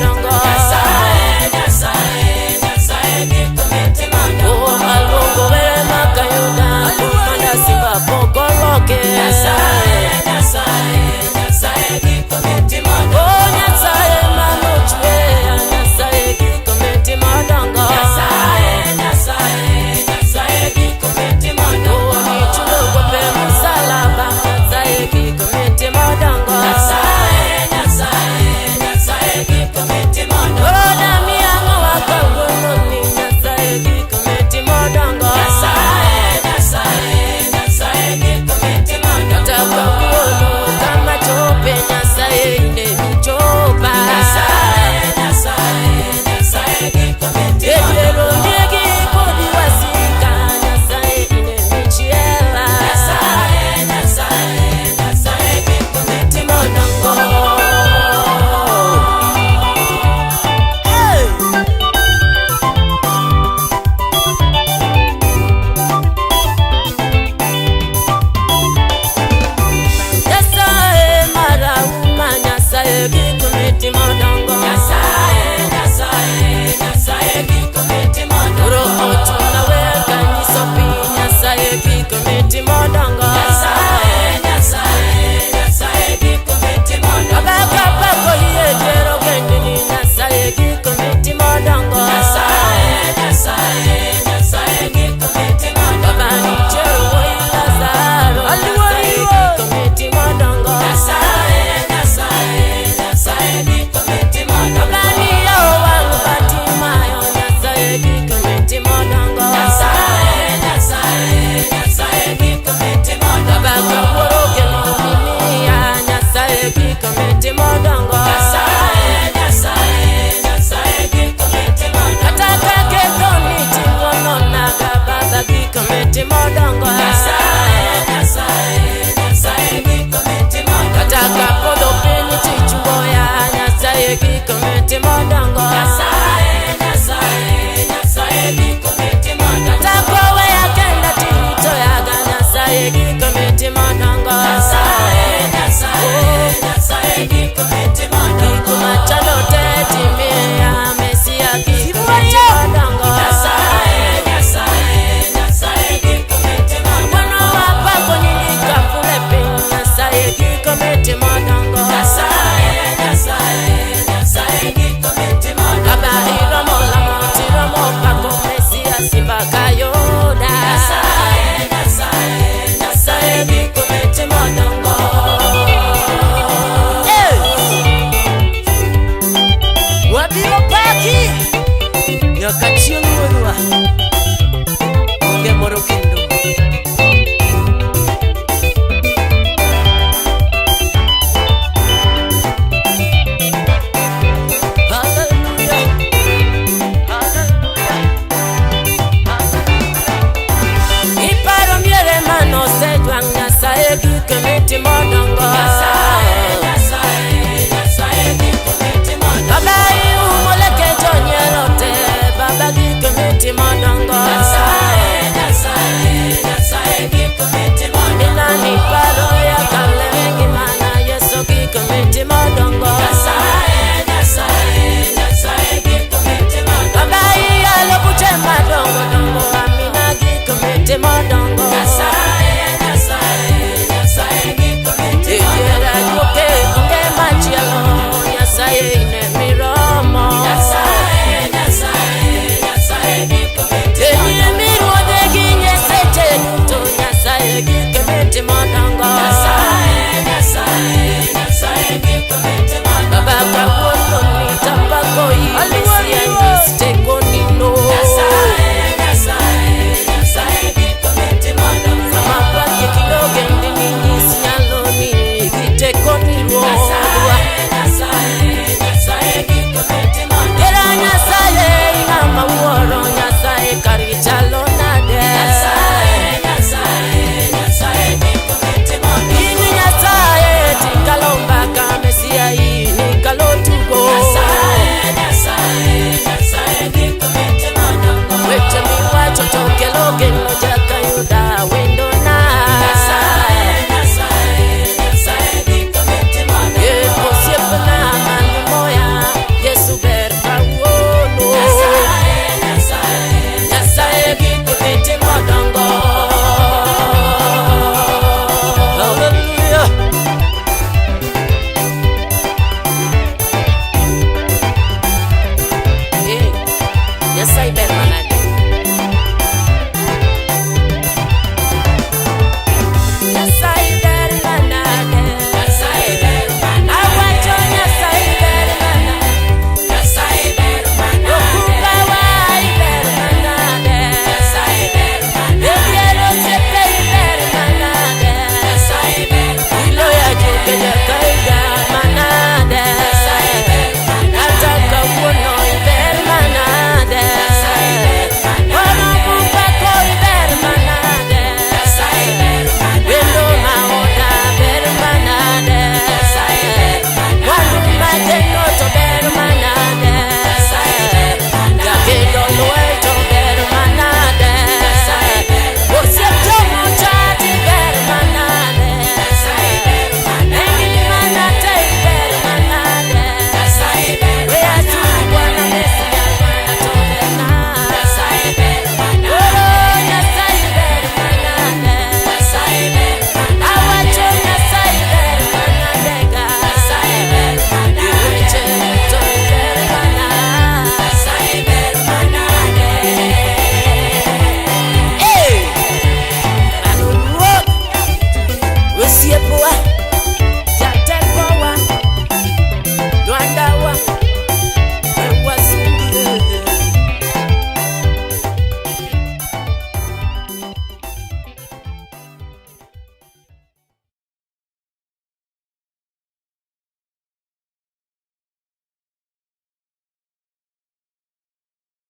madongo. Oh, alongo wele makayuda, kumanda simba pokoloke. Oh, Nyasaye manuchwe, Nyasaye gikometi madongo. Oh, nichulo gope musalaba, Nyasaye gikometi madongo. Oh, dami yango wakagono ni Nyasaye gikometi madongo. Nataka kuono kama chope, Nyasaye ine michopa. Yelelo nyegi kodi wasika, Nyasaye ine michiela. Madongo. Hey! Nyasaye marauma, Nyasaye gikometi madongo. Roho tunaweka nisopi, Nyasaye gikometi madongo. Abaka pako yejero gendini, Nyasaye gikometi madongo. Baba ni jero woi Lazaro, Nyasaye gikometi madongo. Baba ni yao wangu Batimayo, Nyasaye gikometi madongo. Baba kaporoke mimiya, Nyasaye gikometi madongo. Ataka ketoni tingono naga, Baba gikometi madongo. Ataka podo peni tichuboya, Nyasaye gikometi